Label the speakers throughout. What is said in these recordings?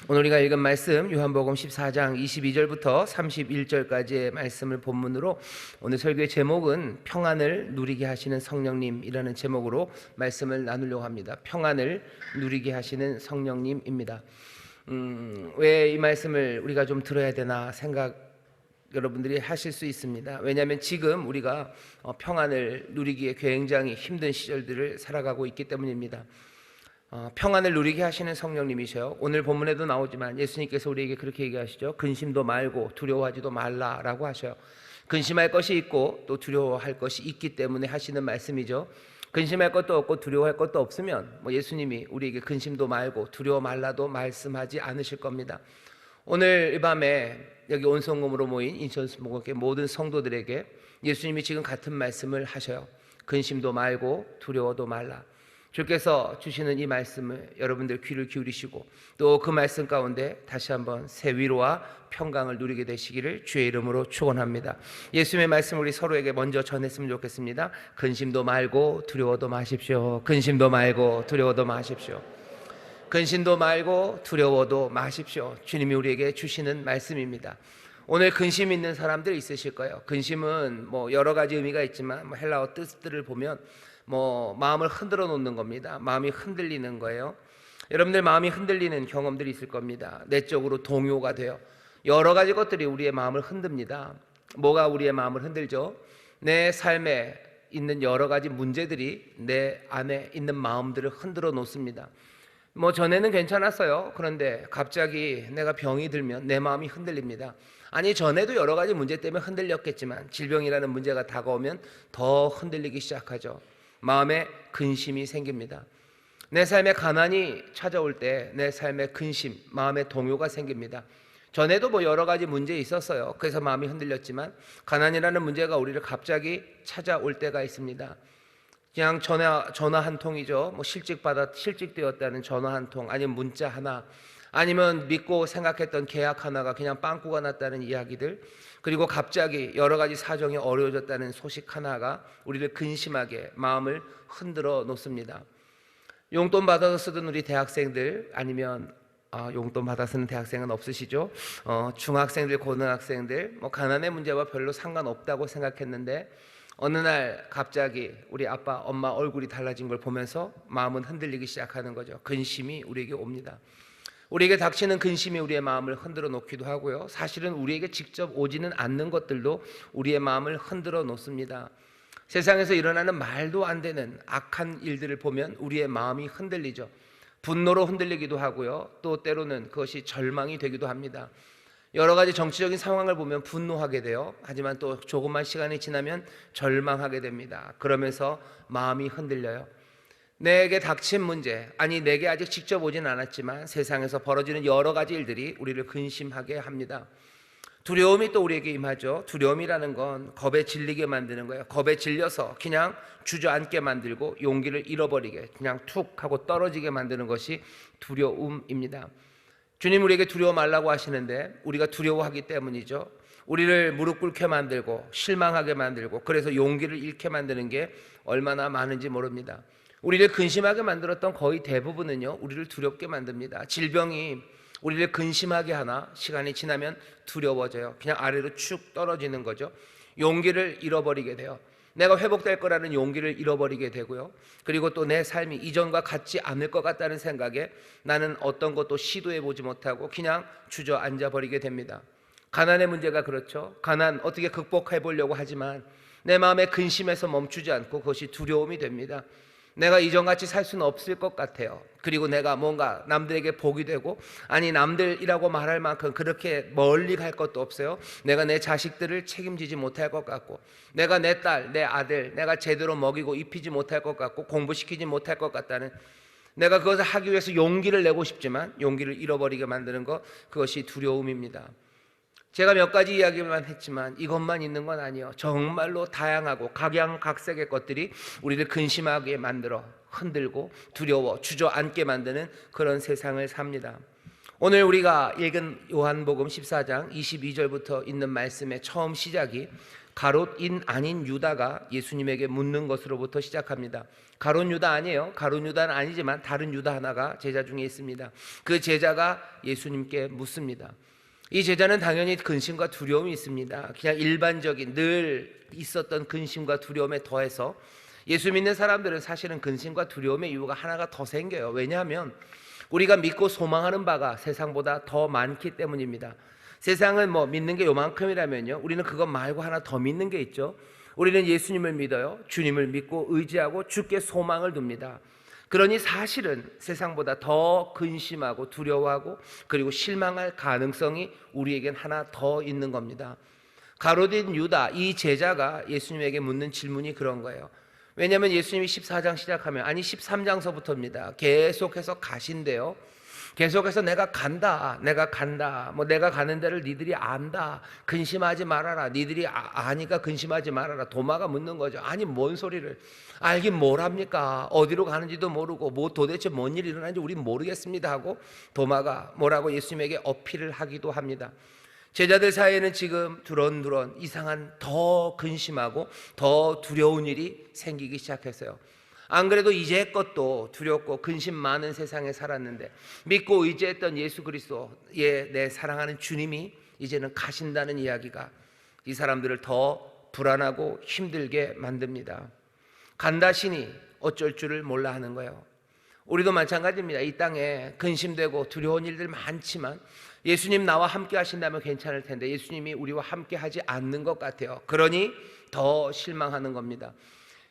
Speaker 1: 오늘 우리가 읽은 말씀 요한복음 14장 22절부터 31절까지의 말씀을 본문으로 오늘 설교의 제목은 평안을 누리게 하시는 성령님이라는 제목으로 말씀을 나누려고 합니다. 평안을 누리게 하시는 성령님입니다. 왜 이 말씀을 우리가 좀 들어야 되나 생각 여러분들이 하실 수 있습니다. 왜냐하면 지금 우리가 평안을 누리기에 굉장히 힘든 시절들을 살아가고 있기 때문입니다. 평안을 누리게 하시는 성령님이셔요. 오늘 본문에도 나오지만 예수님께서 우리에게 그렇게 얘기하시죠. 근심도 말고 두려워하지도 말라라고 하셔요. 근심할 것이 있고 또 두려워할 것이 있기 때문에 하시는 말씀이죠. 근심할 것도 없고 두려워할 것도 없으면 예수님이 우리에게 근심도 말고 두려워 말라도 말씀하지 않으실 겁니다. 오늘 이 밤에 여기 온성금으로 모인 인천수목교회 모든 성도들에게 예수님이 지금 같은 말씀을 하셔요. 근심도 말고 두려워도 말라. 주께서 주시는 이 말씀을 여러분들 귀를 기울이시고 또 그 말씀 가운데 다시 한번 새 위로와 평강을 누리게 되시기를 주의 이름으로 축원합니다. 예수님의 말씀을 우리 서로에게 먼저 전했으면 좋겠습니다. 근심도 말고 두려워도 마십시오. 근심도 말고 두려워도 마십시오. 근심도 말고 두려워도 마십시오. 주님이 우리에게 주시는 말씀입니다. 오늘 근심 있는 사람들 있으실 거예요. 근심은 여러 가지 의미가 있지만 헬라어 뜻들을 보면 마음을 흔들어 놓는 겁니다. 마음이 흔들리는 거예요. 여러분들 마음이 흔들리는 경험들이 있을 겁니다. 내적으로 동요가 돼요. 여러 가지 것들이 우리의 마음을 흔듭니다. 뭐가 우리의 마음을 흔들죠? 내 삶에 있는 여러 가지 문제들이 내 안에 있는 마음들을 흔들어 놓습니다. 전에는 괜찮았어요. 그런데 갑자기 내가 병이 들면 내 마음이 흔들립니다. 아니, 전에도 여러 가지 문제 때문에 흔들렸겠지만 질병이라는 문제가 다가오면 더 흔들리기 시작하죠. 마음에 근심이 생깁니다. 내 삶에 가난이 찾아올 때 내 삶에 근심, 마음에 동요가 생깁니다. 전에도 여러 가지 문제 있었어요. 그래서 마음이 흔들렸지만 가난이라는 문제가 우리를 갑자기 찾아올 때가 있습니다. 그냥 전화 한 통이죠. 실직되었다는 전화 한 통, 아니면 문자 하나, 아니면 믿고 생각했던 계약 하나가 그냥 빵꾸가 났다는 이야기들, 그리고 갑자기 여러 가지 사정이 어려워졌다는 소식 하나가 우리를 근심하게 마음을 흔들어 놓습니다. 용돈 받아서 쓰던 우리 대학생들, 아니면 용돈 받아 쓰는 대학생은 없으시죠? 중학생들, 고등학생들, 가난의 문제와 별로 상관없다고 생각했는데 어느 날 갑자기 우리 아빠, 엄마 얼굴이 달라진 걸 보면서 마음은 흔들리기 시작하는 거죠. 근심이 우리에게 옵니다. 우리에게 닥치는 근심이 우리의 마음을 흔들어 놓기도 하고요. 사실은 우리에게 직접 오지는 않는 것들도 우리의 마음을 흔들어 놓습니다. 세상에서 일어나는 말도 안 되는 악한 일들을 보면 우리의 마음이 흔들리죠. 분노로 흔들리기도 하고요. 또 때로는 그것이 절망이 되기도 합니다. 여러 가지 정치적인 상황을 보면 분노하게 돼요. 하지만 또 조금만 시간이 지나면 절망하게 됩니다. 그러면서 마음이 흔들려요. 내게 닥친 문제, 아니 내게 아직 직접 오진 않았지만 세상에서 벌어지는 여러 가지 일들이 우리를 근심하게 합니다. 두려움이 또 우리에게 임하죠. 두려움이라는 건 겁에 질리게 만드는 거예요. 겁에 질려서 그냥 주저앉게 만들고 용기를 잃어버리게, 그냥 툭 하고 떨어지게 만드는 것이 두려움입니다. 주님 우리에게 두려워 말라고 하시는데 우리가 두려워하기 때문이죠. 우리를 무릎 꿇게 만들고 실망하게 만들고 그래서 용기를 잃게 만드는 게 얼마나 많은지 모릅니다. 우리를 근심하게 만들었던 거의 대부분은요, 우리를 두렵게 만듭니다. 질병이 우리를 근심하게 하나 시간이 지나면 두려워져요. 그냥 아래로 축 떨어지는 거죠. 용기를 잃어버리게 돼요. 내가 회복될 거라는 용기를 잃어버리게 되고요. 그리고 또 내 삶이 이전과 같지 않을 것 같다는 생각에 나는 어떤 것도 시도해보지 못하고 그냥 주저앉아 버리게 됩니다. 가난의 문제가 그렇죠. 가난 어떻게 극복해 보려고 하지만 내 마음의 근심에서 멈추지 않고 그것이 두려움이 됩니다. 내가 이전같이 살 수는 없을 것 같아요. 그리고 내가 뭔가 남들에게 복이 되고, 아니 남들이라고 말할 만큼 그렇게 멀리 갈 것도 없어요. 내가 내 자식들을 책임지지 못할 것 같고, 내가 내 딸, 내 아들 내가 제대로 먹이고 입히지 못할 것 같고 공부시키지 못할 것 같다는, 내가 그것을 하기 위해서 용기를 내고 싶지만 용기를 잃어버리게 만드는 것, 그것이 두려움입니다. 제가 몇 가지 이야기만 했지만 이것만 있는 건 아니에요. 정말로 다양하고 각양각색의 것들이 우리를 근심하게 만들어 흔들고 두려워 주저앉게 만드는 그런 세상을 삽니다. 오늘 우리가 읽은 요한복음 14장 22절부터 있는 말씀의 처음 시작이 가롯인 아닌 유다가 예수님에게 묻는 것으로부터 시작합니다. 가롯 유다 아니에요. 가롯 유다는 아니지만 다른 유다 하나가 제자 중에 있습니다. 그 제자가 예수님께 묻습니다. 이 제자는 당연히 근심과 두려움이 있습니다. 그냥 일반적인 늘 있었던 근심과 두려움에 더해서 예수 믿는 사람들은 사실은 근심과 두려움의 이유가 하나가 더 생겨요. 왜냐하면 우리가 믿고 소망하는 바가 세상보다 더 많기 때문입니다. 세상은 뭐 믿는 게 요만큼이라면요, 우리는 그것 말고 하나 더 믿는 게 있죠. 우리는 예수님을 믿어요. 주님을 믿고 의지하고 주께 소망을 둡니다. 그러니 사실은 세상보다 더 근심하고 두려워하고 그리고 실망할 가능성이 우리에겐 하나 더 있는 겁니다. 가롯인 유다, 이 제자가 예수님에게 묻는 질문이 그런 거예요. 왜냐하면 예수님이 14장 시작하면, 아니 13장서부터입니다. 계속해서 가신대요. 계속해서 내가 간다, 뭐 내가 가는 데를 니들이 안다, 근심하지 말아라, 니들이 아니까 근심하지 말아라. 도마가 묻는 거죠. 아니 뭔 소리를 알긴 뭘 합니까? 어디로 가는지도 모르고 뭐 도대체 뭔 일이 일어나는지 우린 모르겠습니다 하고 도마가 뭐라고 예수님에게 어필을 하기도 합니다. 제자들 사이에는 지금 두런두런 이상한 더 근심하고 더 두려운 일이 생기기 시작했어요. 안 그래도 이제껏도 두렵고 근심 많은 세상에 살았는데 믿고 의지했던 예수 그리스도의 내 사랑하는 주님이 이제는 가신다는 이야기가 이 사람들을 더 불안하고 힘들게 만듭니다. 간다시니 어쩔 줄을 몰라 하는 거예요. 우리도 마찬가지입니다. 이 땅에 근심되고 두려운 일들 많지만 예수님 나와 함께 하신다면 괜찮을 텐데 예수님이 우리와 함께 하지 않는 것 같아요. 그러니 더 실망하는 겁니다.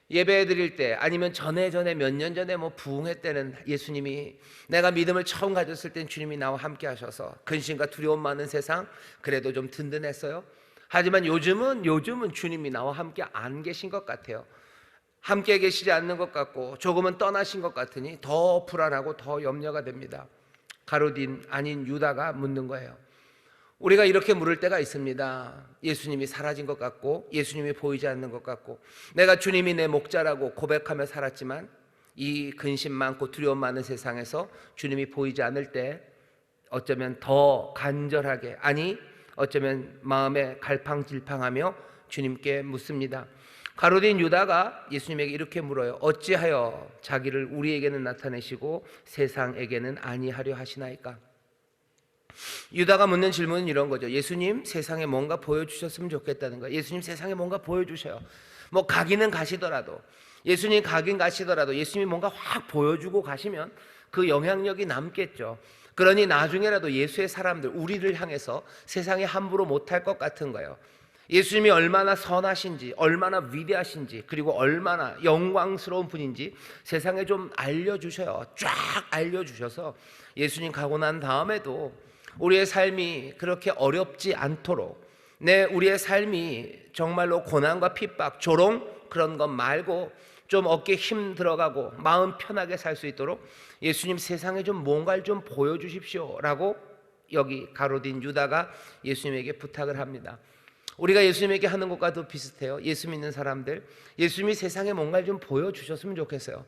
Speaker 1: 예배 드릴 때 아니면 전에 몇 년 전에 뭐 부흥회 때는 예수님이, 내가 믿음을 처음 가졌을 땐 주님이 나와 함께 하셔서 근심과 두려움 많은 세상 그래도 좀 든든했어요. 하지만 요즘은 주님이 나와 함께 안 계신 것 같아요. 함께 계시지 않는 것 같고 조금은 떠나신 것 같으니 더 불안하고 더 염려가 됩니다. 가롯인 아닌 유다가 묻는 거예요. 우리가 이렇게 물을 때가 있습니다. 예수님이 사라진 것 같고 예수님이 보이지 않는 것 같고 내가 주님이 내 목자라고 고백하며 살았지만 이 근심 많고 두려움 많은 세상에서 주님이 보이지 않을 때 어쩌면 더 간절하게, 아니 어쩌면 마음에 갈팡질팡하며 주님께 묻습니다. 가롯인 유다가 예수님에게 이렇게 물어요. 어찌하여 자기를 우리에게는 나타내시고 세상에게는 아니하려 하시나이까? 유다가 묻는 질문은 이런 거죠. 예수님, 세상에 뭔가 보여주셨으면 좋겠다는 거예요. 예수님 세상에 뭔가 보여주셔요. 뭐 가기는 가시더라도, 예수님 가긴 가시더라도 예수님이 뭔가 확 보여주고 가시면 그 영향력이 남겠죠. 그러니 나중에라도 예수의 사람들, 우리를 향해서 세상에 함부로 못할 것 같은 거예요. 예수님이 얼마나 선하신지, 얼마나 위대하신지, 그리고 얼마나 영광스러운 분인지 세상에 좀 알려주셔요. 쫙 알려주셔서 예수님 가고 난 다음에도 우리의 삶이 그렇게 어렵지 않도록, 우리의 삶이 정말로 고난과 핍박, 조롱 그런 것 말고 좀 어깨에 힘 들어가고 마음 편하게 살 수 있도록 예수님 세상에 좀 뭔가를 좀 보여주십시오 라고 여기 가롯인 유다가 예수님에게 부탁을 합니다. 우리가 예수님에게 하는 것과도 비슷해요. 예수 믿는 사람들, 예수님이 세상에 뭔가를 좀 보여주셨으면 좋겠어요.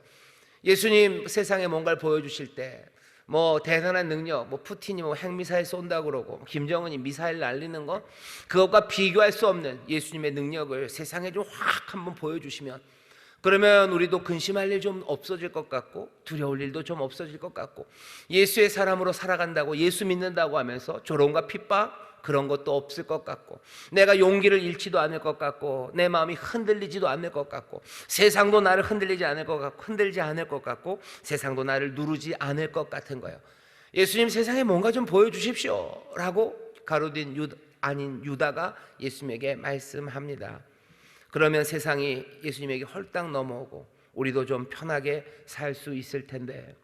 Speaker 1: 예수님 세상에 뭔가를 보여주실 때 뭐 대단한 능력, 뭐 푸틴이 뭐 핵미사일 쏜다 그러고 김정은이 미사일 날리는 거, 그것과 비교할 수 없는 예수님의 능력을 세상에 좀 확 한번 보여주시면, 그러면 우리도 근심할 일 좀 없어질 것 같고 두려울 일도 좀 없어질 것 같고 예수의 사람으로 살아간다고, 예수 믿는다고 하면서 조롱과 핍박 그런 것도 없을 것 같고 내가 용기를 잃지도 않을 것 같고 내 마음이 흔들리지도 않을 것 같고 세상도 나를 흔들리지 않을 것 같고 흔들지 않을 것 같고 세상도 나를 누르지 않을 것 같은 거예요. 예수님 세상에 뭔가 좀 보여주십시오 라고 가롯인 아닌 유다가 예수님에게 말씀합니다. 그러면 세상이 예수님에게 헐딱 넘어오고 우리도 좀 편하게 살 수 있을 텐데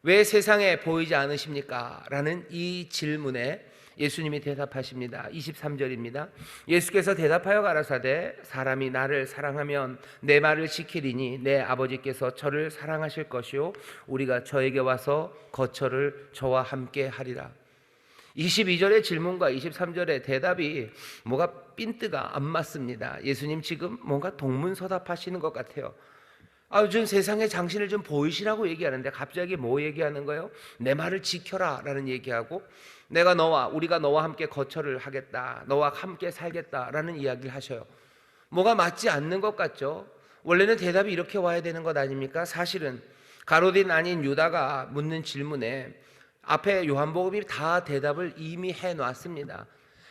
Speaker 1: 왜 세상에 보이지 않으십니까? 라는 이 질문에 예수님이 대답하십니다. 23절입니다. 예수께서 대답하여 가라사대 사람이 나를 사랑하면 내 말을 지키리니 내 아버지께서 저를 사랑하실 것이요 우리가 저에게 와서 거처를 저와 함께 하리라. 22절의 질문과 23절의 대답이 뭐가 핀트가 안 맞습니다. 예수님 지금 뭔가 동문서답하시는 것 같아요. 좀 세상의 장신을 좀 보이시라고 얘기하는데 갑자기 뭐 얘기하는 거예요? 내 말을 지켜라 라는 얘기하고, 우리가 너와 함께 거처를 하겠다, 너와 함께 살겠다라는 이야기를 하셔요. 뭐가 맞지 않는 것 같죠? 원래는 대답이 이렇게 와야 되는 것 아닙니까? 사실은 가롯인 아닌 유다가 묻는 질문에 앞에 요한복음이 다 대답을 이미 해놨습니다.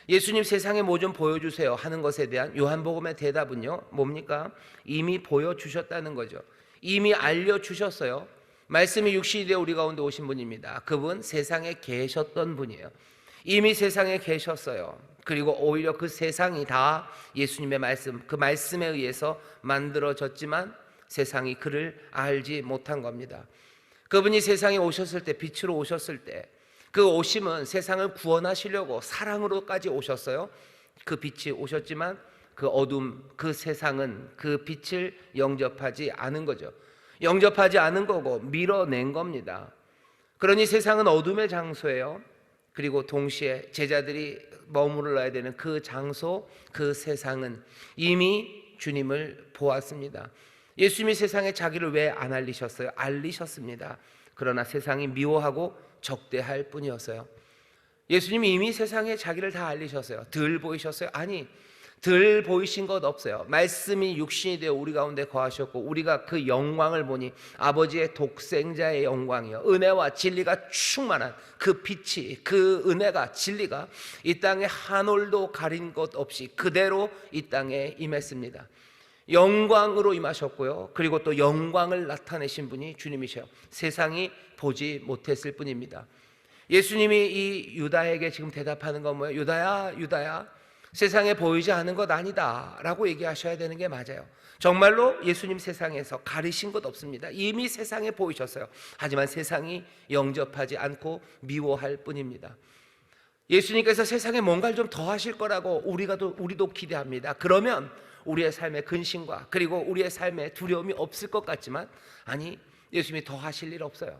Speaker 1: 예수님 세상에 뭐 좀 보여주세요 하는 것에 대한 요한복음의 대답은요, 뭡니까? 이미 보여주셨다는 거죠. 이미 알려주셨어요. 말씀이 육신이 되어 우리 가운데 오신 분입니다. 그분 세상에 계셨던 분이에요. 이미 세상에 계셨어요. 그리고 오히려 그 세상이 다 예수님의 말씀, 그 말씀에 의해서 만들어졌지만 세상이 그를 알지 못한 겁니다. 그분이 세상에 오셨을 때, 빛으로 오셨을 때, 그 오심은 세상을 구원하시려고 사랑으로까지 오셨어요. 그 빛이 오셨지만 그 어둠, 그 세상은 그 빛을 영접하지 않은 거죠. 영접하지 않은 거고 밀어낸 겁니다. 그러니 세상은 어둠의 장소예요. 그리고 동시에 제자들이 머물러야 되는 그 장소, 그 세상은 이미 주님을 보았습니다. 예수님이 세상에 자기를 왜 안 알리셨어요? 알리셨습니다. 그러나 세상이 미워하고 적대할 뿐이었어요. 예수님이 이미 세상에 자기를 다 알리셨어요. 덜 보이셨어요? 아니, 덜 보이신 것 없어요. 말씀이 육신이 되어 우리 가운데 거하셨고 우리가 그 영광을 보니 아버지의 독생자의 영광이요, 은혜와 진리가 충만한 그 빛이, 그 은혜가, 진리가 이 땅에 한 올도 가린 것 없이 그대로 이 땅에 임했습니다. 영광으로 임하셨고요, 그리고 또 영광을 나타내신 분이 주님이셔요. 세상이 보지 못했을 뿐입니다. 예수님이 이 유다에게 지금 대답하는 건 뭐예요? 유다야, 유다야, 세상에 보이지 않은 것 아니다 라고 얘기하셔야 되는 게 맞아요. 정말로 예수님 세상에서 가리신 것 없습니다. 이미 세상에 보이셨어요. 하지만 세상이 영접하지 않고 미워할 뿐입니다. 예수님께서 세상에 뭔가를 좀 더 하실 거라고 우리도 기대합니다. 그러면 우리의 삶의 근심과 그리고 우리의 삶의 두려움이 없을 것 같지만, 아니, 예수님이 더 하실 일 없어요.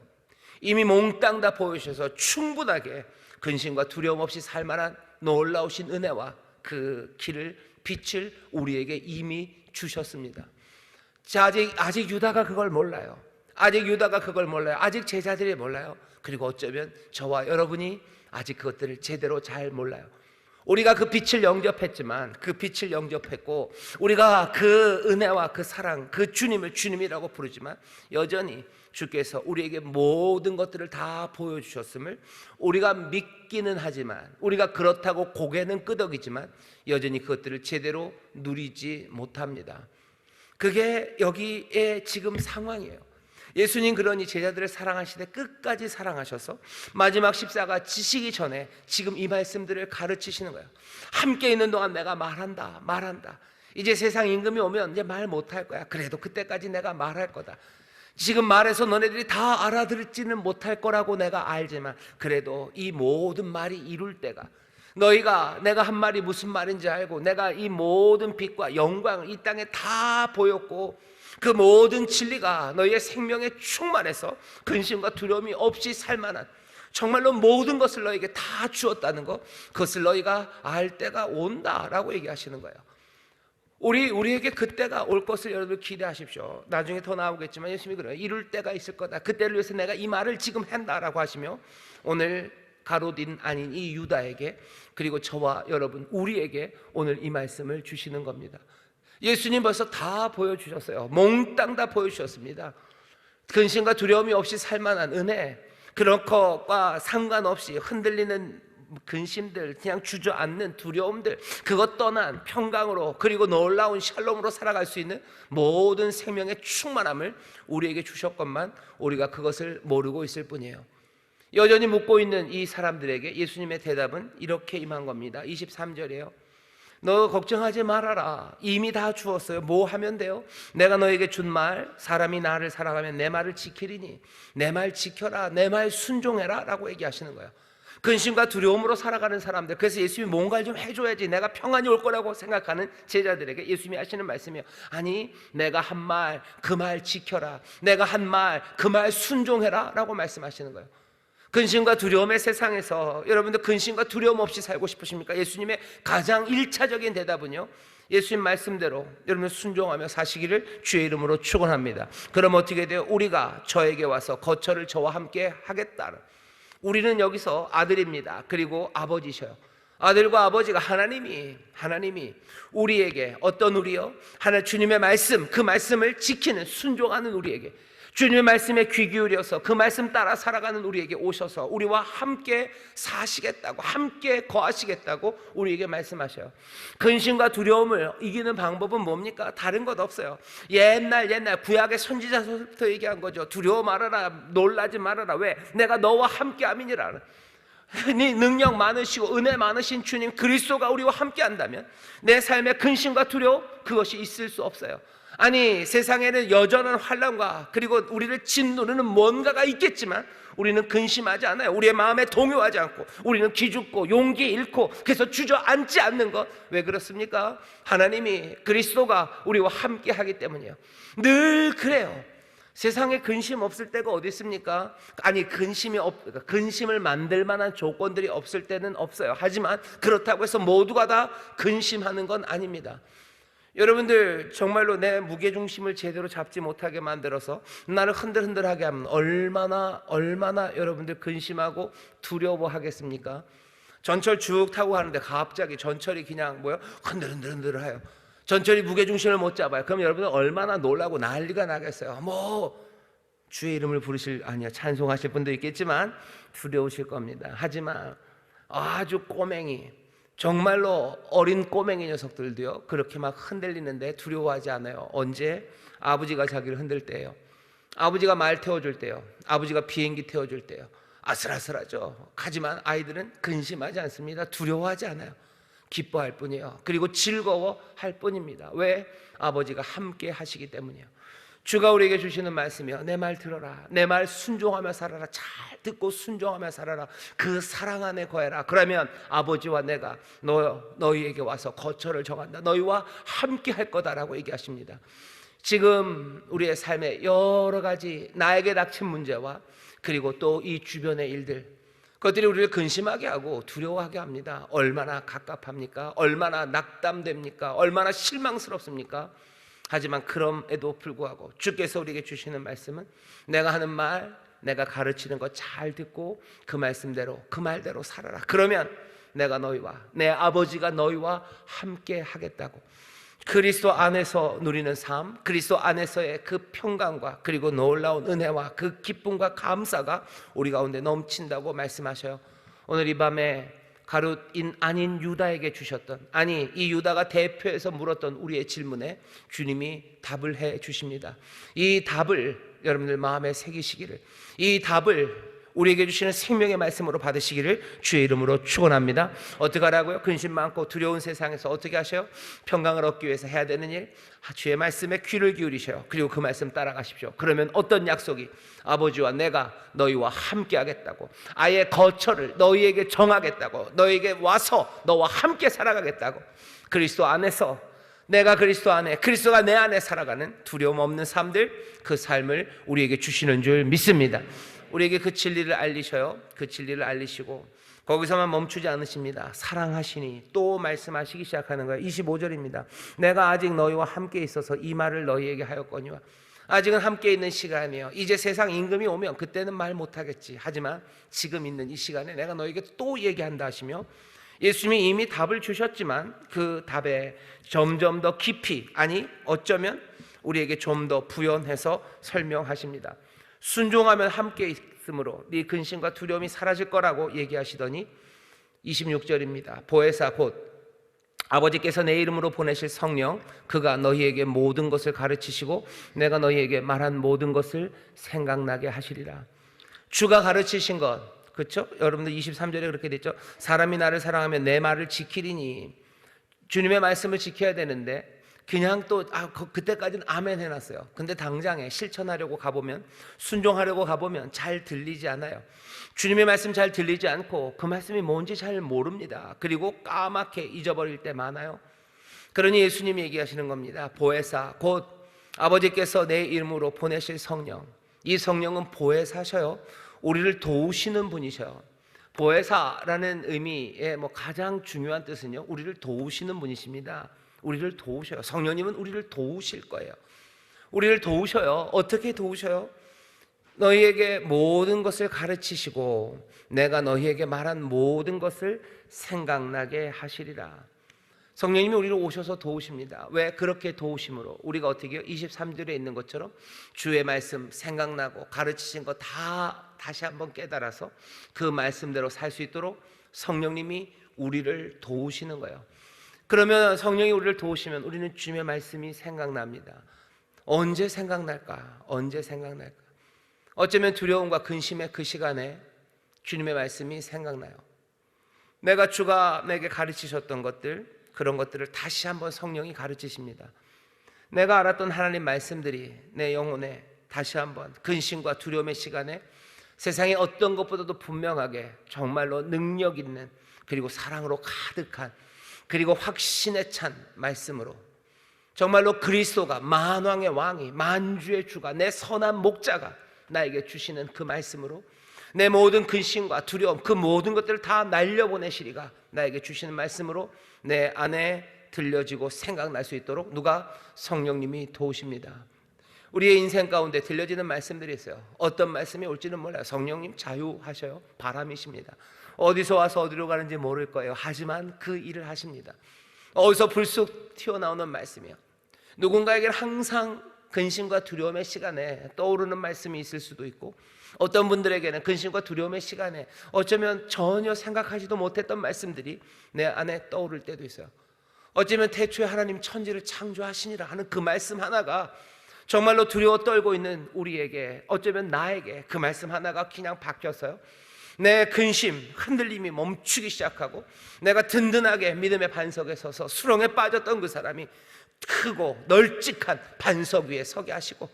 Speaker 1: 이미 몽땅 다 보여주셔서 충분하게 근심과 두려움 없이 살만한 놀라우신 은혜와 그 길을, 빛을 우리에게 이미 주셨습니다. 자, 아직 유다가 그걸 몰라요. 아직 제자들이 몰라요. 그리고 어쩌면 저와 여러분이 아직 그것들을 제대로 잘 몰라요. 우리가 그 빛을 영접했지만, 그 빛을 영접했고 우리가 그 은혜와 그 사랑, 그 주님을 주님이라고 부르지만 여전히 주께서 우리에게 모든 것들을 다 보여주셨음을 우리가 믿기는 하지만, 우리가 그렇다고 고개는 끄덕이지만 여전히 그것들을 제대로 누리지 못합니다. 그게 여기에 지금 상황이에요. 예수님 그러니 제자들을 사랑하시되 끝까지 사랑하셔서 마지막 십자가 지시기 전에 지금 이 말씀들을 가르치시는 거예요. 함께 있는 동안 내가 말한다. 이제 세상 임금이 오면 이제 말 못할 거야. 그래도 그때까지 내가 말할 거다. 지금 말해서 너네들이 다 알아듣지는 못할 거라고 내가 알지만 그래도 이 모든 말이 이룰 때가, 너희가 내가 한 말이 무슨 말인지 알고 내가 이 모든 빛과 영광을 이 땅에 다 보였고 그 모든 진리가 너희의 생명에 충만해서 근심과 두려움이 없이 살만한 정말로 모든 것을 너희에게 다 주었다는 것, 그것을 너희가 알 때가 온다라고 얘기하시는 거예요. 우리에게 그때가 올 것을 여러분 기대하십시오. 나중에 더 나오겠지만 예수님이 그래요. 이룰 때가 있을 거다. 그때를 위해서 내가 이 말을 지금 한다라고 하시며 오늘 가롯인 아닌 이 유다에게, 그리고 저와 여러분 우리에게 오늘 이 말씀을 주시는 겁니다. 예수님 벌써 다 보여주셨어요. 몽땅 다 보여주셨습니다. 근심과 두려움이 없이 살만한 은혜, 그런 것과 상관없이 흔들리는 근심들, 그냥 주저앉는 두려움들, 그것 떠난 평강으로 그리고 놀라운 샬롬으로 살아갈 수 있는 모든 생명의 충만함을 우리에게 주셨건만 우리가 그것을 모르고 있을 뿐이에요. 여전히 묻고 있는 이 사람들에게 예수님의 대답은 이렇게 임한 겁니다. 23절이에요. 너 걱정하지 말아라. 이미 다 주었어요. 뭐 하면 돼요? 내가 너에게 준 말, 사람이 나를 사랑하면 내 말을 지키리니 내 말 지켜라, 내 말 순종해라 라고 얘기하시는 거예요. 근심과 두려움으로 살아가는 사람들, 그래서 예수님이 뭔가를 좀 해줘야지 내가 평안이 올 거라고 생각하는 제자들에게 예수님이 하시는 말씀이에요. 아니, 내가 한 말, 그 말 지켜라, 내가 한 말, 그 말 순종해라 라고 말씀하시는 거예요. 근심과 두려움의 세상에서 여러분들 근심과 두려움 없이 살고 싶으십니까? 예수님의 가장 1차적인 대답은요, 예수님 말씀대로 여러분 순종하며 사시기를 주의 이름으로 축원합니다. 그럼 어떻게 돼요? 우리가 저에게 와서 거처를 저와 함께 하겠다. 우리는 여기서 아들입니다. 그리고 아버지셔요. 아들과 아버지가 하나님이 우리에게 어떤 우리요? 하나 주님의 말씀, 그 말씀을 지키는 순종하는 우리에게, 주님의 말씀에 귀 기울여서 그 말씀 따라 살아가는 우리에게 오셔서 우리와 함께 사시겠다고, 함께 거하시겠다고 우리에게 말씀하셔요. 근심과 두려움을 이기는 방법은 뭡니까? 다른 것 없어요. 옛날 구약의 선지자서부터 얘기한 거죠. 두려워 말아라, 놀라지 말아라. 왜? 내가 너와 함께 함이니라. 네 능력 많으시고 은혜 많으신 주님 그리스도가 우리와 함께 한다면 내 삶의 근심과 두려움, 그것이 있을 수 없어요. 아니, 세상에는 여전한 환난과 그리고 우리를 짓누르는 뭔가가 있겠지만 우리는 근심하지 않아요. 우리의 마음에 동요하지 않고, 우리는 기죽고 용기 잃고 그래서 주저앉지 않는 것. 왜 그렇습니까? 하나님이, 그리스도가 우리와 함께 하기 때문이에요. 늘 그래요. 세상에 근심 없을 때가 어디 있습니까? 아니, 근심을 만들 만한 조건들이 없을 때는 없어요. 하지만 그렇다고 해서 모두가 다 근심하는 건 아닙니다. 여러분들 정말로 내 무게중심을 제대로 잡지 못하게 만들어서 나를 흔들흔들하게 하면 얼마나 여러분들 근심하고 두려워하겠습니까? 전철 쭉 타고 가는데 갑자기 전철이 그냥 흔들흔들해요. 전철이 무게중심을 못 잡아요. 그럼 여러분들 얼마나 놀라고 난리가 나겠어요. 주의 이름을 찬송하실 분도 있겠지만 두려우실 겁니다. 하지만 아주 꼬맹이, 정말로 어린 꼬맹이 녀석들도요 그렇게 막 흔들리는데 두려워하지 않아요. 언제? 아버지가 자기를 흔들 때예요. 아버지가 말 태워줄 때요. 아버지가 비행기 태워줄 때요. 아슬아슬하죠. 하지만 아이들은 근심하지 않습니다. 두려워하지 않아요. 기뻐할 뿐이에요. 그리고 즐거워할 뿐입니다. 왜? 아버지가 함께 하시기 때문이에요. 주가 우리에게 주시는 말씀이요, 내 말 들어라, 내 말 순종하며 살아라, 잘 듣고 순종하며 살아라, 그 사랑 안에 거해라. 그러면 아버지와 내가 너희에게 와서 거처를 정한다, 너희와 함께 할 거다라고 얘기하십니다. 지금 우리의 삶에 여러 가지 나에게 닥친 문제와 그리고 또 이 주변의 일들, 그것들이 우리를 근심하게 하고 두려워하게 합니다. 얼마나 갑갑합니까? 얼마나 낙담됩니까? 얼마나 실망스럽습니까? 하지만 그럼에도 불구하고 주께서 우리에게 주시는 말씀은 내가 하는 말, 내가 가르치는 것 잘 듣고 그 말씀대로, 그 말대로 살아라. 그러면 내가 너희와, 내 아버지가 너희와 함께 하겠다고. 그리스도 안에서 누리는 삶, 그리스도 안에서의 그 평강과 그리고 놀라운 은혜와 그 기쁨과 감사가 우리 가운데 넘친다고 말씀하셔요. 오늘 이 밤에 가룟인 아닌 유다에게 주셨던, 아니 이 유다가 대표해서 물었던 우리의 질문에 주님이 답을 해 주십니다. 이 답을 여러분들 마음에 새기시기를, 이 답을 우리에게 주시는 생명의 말씀으로 받으시기를 주의 이름으로 축원합니다. 어떻게 하라고요? 근심 많고 두려운 세상에서 어떻게 하셔요? 평강을 얻기 위해서 해야 되는 일, 주의 말씀에 귀를 기울이셔요. 그리고 그 말씀 따라가십시오. 그러면 어떤 약속이? 아버지와 내가 너희와 함께 하겠다고, 아예 거처를 너희에게 정하겠다고, 너희에게 와서 너와 함께 살아가겠다고. 그리스도 안에서, 내가 그리스도 안에, 그리스도가 내 안에 살아가는 두려움 없는 삶들, 그 삶을 우리에게 주시는 줄 믿습니다. 우리에게 그 진리를 알리셔요. 그 진리를 알리시고 거기서만 멈추지 않으십니다. 사랑하시니 또 말씀하시기 시작하는 거예요. 25절입니다. 내가 아직 너희와 함께 있어서 이 말을 너희에게 하였거니와. 아직은 함께 있는 시간이에요. 이제 세상 임금이 오면 그때는 말 못하겠지. 하지만 지금 있는 이 시간에 내가 너희에게 또 얘기한다 하시며, 예수님이 이미 답을 주셨지만 그 답에 점점 더 깊이, 아니 어쩌면 우리에게 좀 더 부연해서 설명하십니다. 순종하면 함께 있으므로 네 근심과 두려움이 사라질 거라고 얘기하시더니 26절입니다. 보혜사 곧 아버지께서 내 이름으로 보내실 성령, 그가 너희에게 모든 것을 가르치시고 내가 너희에게 말한 모든 것을 생각나게 하시리라. 주가 가르치신 것, 그렇죠? 여러분들 23절에 그렇게 됐죠. 사람이 나를 사랑하면 내 말을 지키리니. 주님의 말씀을 지켜야 되는데 그냥 또 그때까지는 아멘 해놨어요. 근데 당장에 실천하려고 가보면, 순종하려고 가보면 잘 들리지 않아요. 주님의 말씀 잘 들리지 않고 그 말씀이 뭔지 잘 모릅니다. 그리고 까맣게 잊어버릴 때 많아요. 그러니 예수님이 얘기하시는 겁니다. 보혜사 곧 아버지께서 내 이름으로 보내실 성령, 이 성령은 보혜사셔요. 우리를 도우시는 분이셔요. 보혜사라는 의미의 가장 중요한 뜻은요, 우리를 도우시는 분이십니다. 우리를 도우셔요. 성령님은 우리를 도우실 거예요. 우리를 도우셔요. 어떻게 도우셔요? 너희에게 모든 것을 가르치시고 내가 너희에게 말한 모든 것을 생각나게 하시리라. 성령님이 우리를 오셔서 도우십니다. 왜? 그렇게 도우심으로 우리가 어떻게 해요? 23절에 있는 것처럼 주의 말씀 생각나고 가르치신 거 다 다시 한번 깨달아서 그 말씀대로 살 수 있도록 성령님이 우리를 도우시는 거예요. 그러면 성령이 우리를 도우시면 우리는 주님의 말씀이 생각납니다. 언제 생각날까? 언제 생각날까? 어쩌면 두려움과 근심의 그 시간에 주님의 말씀이 생각나요. 주가 내게 가르치셨던 것들, 그런 것들을 다시 한번 성령이 가르치십니다. 내가 알았던 하나님 말씀들이 내 영혼에 다시 한번 근심과 두려움의 시간에 세상의 어떤 것보다도 분명하게 정말로 능력 있는, 그리고 사랑으로 가득한, 그리고 확신에 찬 말씀으로 정말로 그리스도가 만왕의 왕이, 만주의 주가, 내 선한 목자가 나에게 주시는 그 말씀으로 내 모든 근심과 두려움, 그 모든 것들을 다 날려보내시리가 나에게 주시는 말씀으로 내 안에 들려지고 생각날 수 있도록 누가? 성령님이 도우십니다. 우리의 인생 가운데 들려지는 말씀들이 있어요. 어떤 말씀이 올지는 몰라요. 성령님 자유하셔요. 바람이십니다. 어디서 와서 어디로 가는지 모를 거예요. 하지만 그 일을 하십니다. 어디서 불쑥 튀어나오는 말씀이요, 누군가에게는 항상 근심과 두려움의 시간에 떠오르는 말씀이 있을 수도 있고, 어떤 분들에게는 근심과 두려움의 시간에 어쩌면 전혀 생각하지도 못했던 말씀들이 내 안에 떠오를 때도 있어요. 어쩌면 태초에 하나님 천지를 창조하시니라 하는 그 말씀 하나가 정말로 두려워 떨고 있는 우리에게, 어쩌면 나에게 그 말씀 하나가 그냥 바뀌었어요. 내 근심, 흔들림이 멈추기 시작하고 내가 든든하게 믿음의 반석에 서서 수렁에 빠졌던 그 사람이 크고 널찍한 반석 위에 서게 하시고,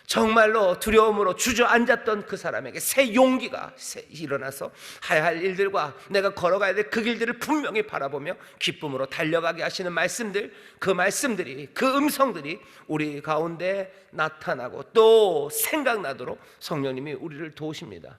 Speaker 1: 정말로 두려움으로 주저앉았던 그 사람에게 새 용기가 일어나서 해야 할 일들과 내가 걸어가야 될 그 길들을 분명히 바라보며 기쁨으로 달려가게 하시는 말씀들, 그 말씀들이, 그 음성들이 우리 가운데 나타나고 또 생각나도록 성령님이 우리를 도우십니다.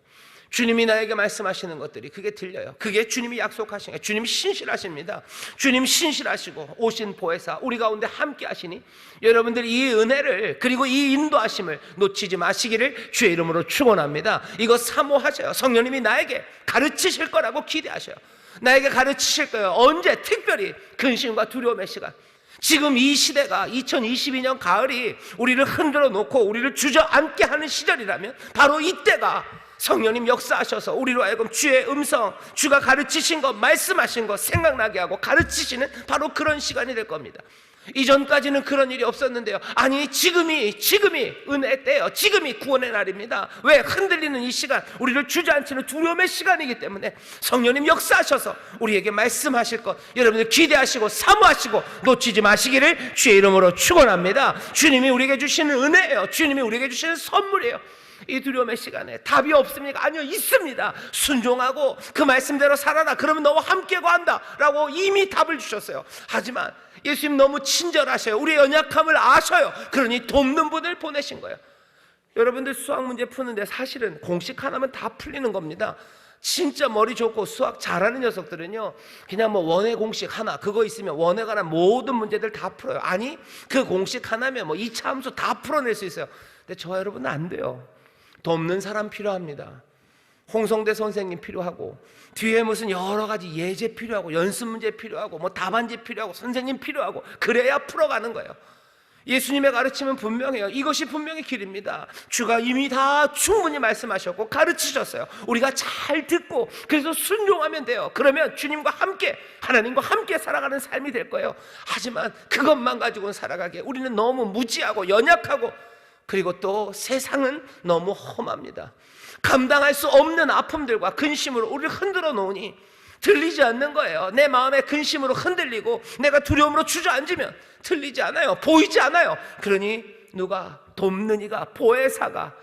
Speaker 1: 주님이 나에게 말씀하시는 것들이 그게 들려요. 그게 주님이 약속하신 거예요. 주님이 신실하십니다. 주님 신실하시고 오신 보혜사 우리 가운데 함께 하시니 여러분들이 이 은혜를, 그리고 이 인도하심을 놓치지 마시기를 주의 이름으로 축원합니다. 이거 사모하셔요. 성령님이 나에게 가르치실 거라고 기대하셔요. 나에게 가르치실 거예요. 언제? 특별히 근심과 두려움의 시간, 지금 이 시대가 2022년 가을이 우리를 흔들어 놓고 우리를 주저앉게 하는 시절이라면 바로 이때가 성령님 역사하셔서 우리로 하여금 주의 음성, 주가 가르치신 것, 말씀하신 것 생각나게 하고 가르치시는 바로 그런 시간이 될 겁니다. 이전까지는 그런 일이 없었는데요, 아니 지금이 은혜의 때예요. 지금이 구원의 날입니다. 왜? 흔들리는 이 시간, 우리를 주저앉히는 두려움의 시간이기 때문에 성령님 역사하셔서 우리에게 말씀하실 것 여러분들 기대하시고 사모하시고 놓치지 마시기를 주의 이름으로 축원합니다. 주님이 우리에게 주시는 은혜예요. 주님이 우리에게 주시는 선물이에요. 이 두려움의 시간에 답이 없습니까? 아니요, 있습니다. 순종하고 그 말씀대로 살아라, 그러면 너와 함께 간다 라고 이미 답을 주셨어요. 하지만 예수님 너무 친절하셔요. 우리의 연약함을 아셔요. 그러니 돕는 분을 보내신 거예요. 여러분들 수학 문제 푸는데 사실은 공식 하나면 다 풀리는 겁니다. 진짜 머리 좋고 수학 잘하는 녀석들은요, 그냥 뭐 원의 공식 하나 그거 있으면 원에 관한 모든 문제들 다 풀어요. 아니 그 공식 하나면 뭐 2차 함수 다 풀어낼 수 있어요. 근데 저와 여러분은 안 돼요. 돕는 사람 필요합니다. 홍성대 선생님 필요하고, 뒤에 무슨 여러 가지 예제 필요하고, 연습 문제 필요하고, 뭐 답안지 필요하고, 선생님 필요하고, 그래야 풀어가는 거예요. 예수님의 가르침은 분명해요. 이것이 분명히 길입니다. 주가 이미 다 충분히 말씀하셨고 가르치셨어요. 우리가 잘 듣고 그래서 순종하면 돼요. 그러면 주님과 함께, 하나님과 함께 살아가는 삶이 될 거예요. 하지만 그것만 가지고는 살아가기에 우리는 너무 무지하고 연약하고, 그리고 또 세상은 너무 험합니다. 감당할 수 없는 아픔들과 근심으로 우리를 흔들어 놓으니 들리지 않는 거예요. 내 마음의 근심으로 흔들리고 내가 두려움으로 주저앉으면 들리지 않아요. 보이지 않아요. 그러니 누가? 돕는 이가, 보혜사가,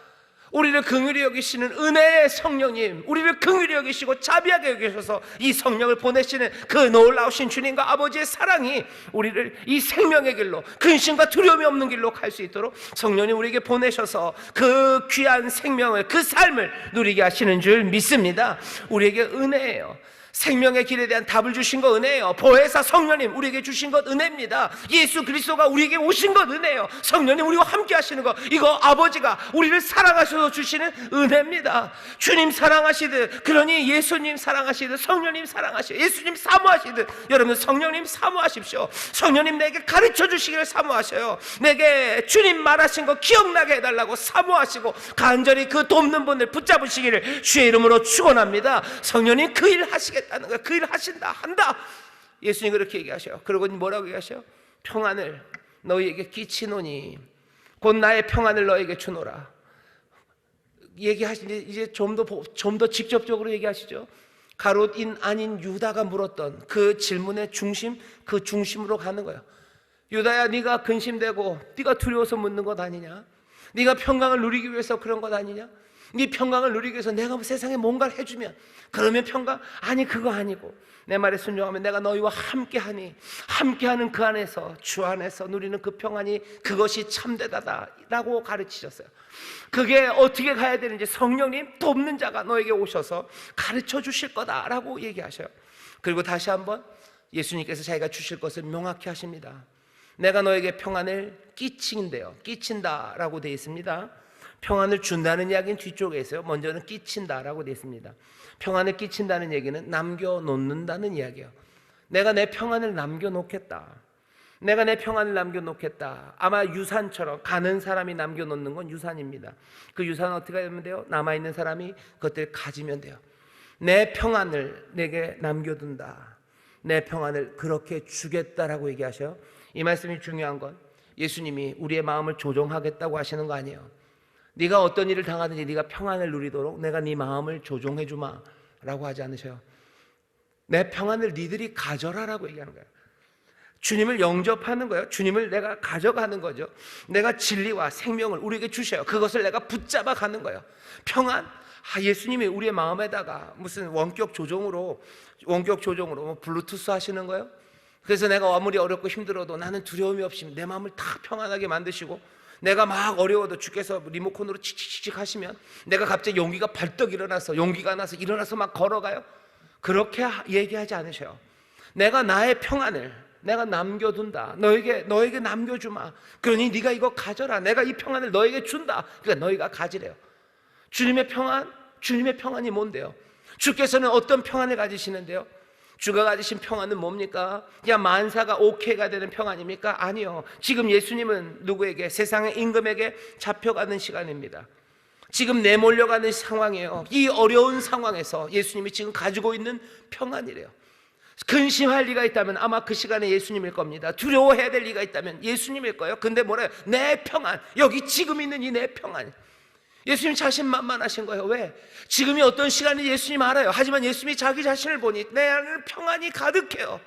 Speaker 1: 우리를 긍휼히 여기시는 은혜의 성령님, 우리를 긍휼히 여기시고 자비하게 여기셔서 이 성령을 보내시는 그 놀라우신 주님과 아버지의 사랑이 우리를 이 생명의 길로, 근심과 두려움이 없는 길로 갈 수 있도록 성령님 우리에게 보내셔서 그 귀한 생명을, 그 삶을 누리게 하시는 줄 믿습니다. 우리에게 은혜예요. 생명의 길에 대한 답을 주신 거 은혜예요. 보혜사 성령님 우리에게 주신 것 은혜입니다. 예수 그리스도가 우리에게 오신 것 은혜예요. 성령님 우리와 함께 하시는 거, 이거 아버지가 우리를 사랑하셔서 주시는 은혜입니다. 주님 사랑하시듯, 그러니 예수님 사랑하시듯, 성령님 사랑하시듯, 예수님 사모하시듯 여러분 성령님 사모하십시오. 성령님 내게 가르쳐 주시기를 사모하셔요. 내게 주님 말하신 거 기억나게 해달라고 사모하시고 간절히 그 돕는 분을 붙잡으시기를 주의 이름으로 축원합니다. 성령님 그 일 하시겠다는 거예요. 그 일 하신다, 한다. 예수님 그렇게 얘기하셔요. 그리고 뭐라고 얘기하셔요? 평안을 너희에게 끼치노니 곧 나의 평안을 너희에게 주노라. 얘기하시니 이제 좀 더 직접적으로 얘기하시죠. 가롯인 아닌 유다가 물었던 그 질문의 중심, 그 중심으로 가는 거예요. 유다야, 네가 근심되고 네가 두려워서 묻는 것 아니냐? 네가 평강을 누리기 위해서 그런 것 아니냐? 네 평강을 누리기 위해서 내가 세상에 뭔가를 해주면 그러면 평강? 아니, 그거 아니고 내 말에 순종하면 내가 너희와 함께하니 함께하는 그 안에서, 주 안에서 누리는 그 평안이 그것이 참되다다 라고 가르치셨어요. 그게 어떻게 가야 되는지 성령님 돕는 자가 너에게 오셔서 가르쳐 주실 거다라고 얘기하셔요. 그리고 다시 한번 예수님께서 자기가 주실 것을 명확히 하십니다. 내가 너에게 평안을 끼친대요. 끼친다라고 되어 있습니다. 평안을 준다는 이야기는 뒤쪽에 있어요. 먼저는 끼친다라고 되어 있습니다. 평안을 끼친다는 얘기는 남겨놓는다는 이야기예요. 내가 내 평안을 남겨놓겠다. 내가 내 평안을 남겨놓겠다. 아마 유산처럼 가는 사람이 남겨놓는 건 유산입니다. 그 유산은 어떻게 하면 돼요? 남아있는 사람이 그것들을 가지면 돼요. 내 평안을 내게 남겨둔다. 내 평안을 그렇게 주겠다라고 얘기하셔요. 이 말씀이 중요한 건 예수님이 우리의 마음을 조종하겠다고 하시는 거 아니에요. 네가 어떤 일을 당하든지 네가 평안을 누리도록 내가 네 마음을 조종해 주마 라고 하지 않으셔요. 내 평안을 니들이 가져라라고 얘기하는 거예요. 주님을 영접하는 거예요. 주님을 내가 가져가는 거죠. 내가 진리와 생명을 우리에게 주셔요. 그것을 내가 붙잡아 가는 거예요. 평안? 예수님이 우리의 마음에다가 무슨 원격 조종으로 뭐 블루투스 하시는 거예요? 그래서 내가 아무리 어렵고 힘들어도 나는 두려움이 없이 내 마음을 다 평안하게 만드시고, 내가 막 어려워도 주께서 리모컨으로 칙칙칙 하시면 내가 갑자기 용기가 나서 일어나서 막 걸어가요? 그렇게 얘기하지 않으셔요. 내가 나의 평안을 내가 남겨둔다. 너에게 남겨주마. 그러니 네가 이거 가져라. 내가 이 평안을 너에게 준다. 그러니까 너희가 가지래요. 주님의 평안이 뭔데요? 주께서는 어떤 평안을 가지시는데요? 주가 가지신 평안은 뭡니까? 그냥 만사가 오케이가 되는 평안입니까? 아니요. 지금 예수님은 누구에게? 세상의 임금에게 잡혀가는 시간입니다. 지금 내몰려가는 상황이에요. 이 어려운 상황에서 예수님이 지금 가지고 있는 평안이래요. 근심할 리가 있다면 아마 그 시간에 예수님일 겁니다. 두려워해야 될 리가 있다면 예수님일 거예요. 근데 뭐래요? 내 평안, 여기 지금 있는 이 내 평안. 예수님 자신만만하신 거예요. 왜? 지금이 어떤 시간인지 예수님 알아요. 하지만 예수님이 자기 자신을 보니 내 안에는 평안이 가득해요.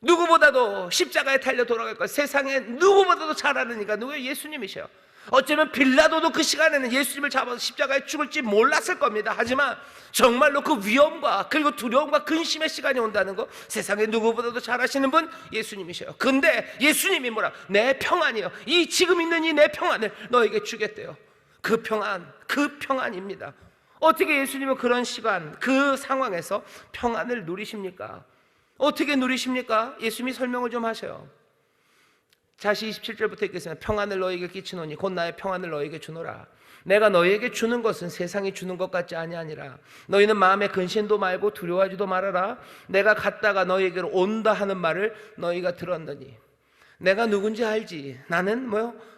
Speaker 1: 누구보다도 십자가에 달려 돌아갈 것, 세상에 누구보다도 잘 아는 이가 누구예요? 예수님이셔요. 어쩌면 빌라도도 그 시간에는 예수님을 잡아서 십자가에 죽을지 몰랐을 겁니다. 하지만 정말로 그 위험과 그리고 두려움과 근심의 시간이 온다는 거 세상에 누구보다도 잘 아시는 분 예수님이셔요. 근데 예수님이 뭐라? 내 평안이요, 이 지금 있는 이 내 평안을 너에게 주겠대요. 그 평안입니다. 어떻게 예수님은 그런 시간, 그 상황에서 평안을 누리십니까? 어떻게 누리십니까? 예수님이 설명을 좀 하셔요. 다시 27절부터 읽겠습니다. 평안을 너희에게 끼치노니 곧 나의 평안을 너희에게 주노라. 내가 너희에게 주는 것은 세상이 주는 것 같지 아니하니라. 너희는 마음에 근심도 말고 두려워하지도 말아라. 내가 갔다가 너희에게로 온다 하는 말을 너희가 들었느니. 내가 누군지 알지? 나는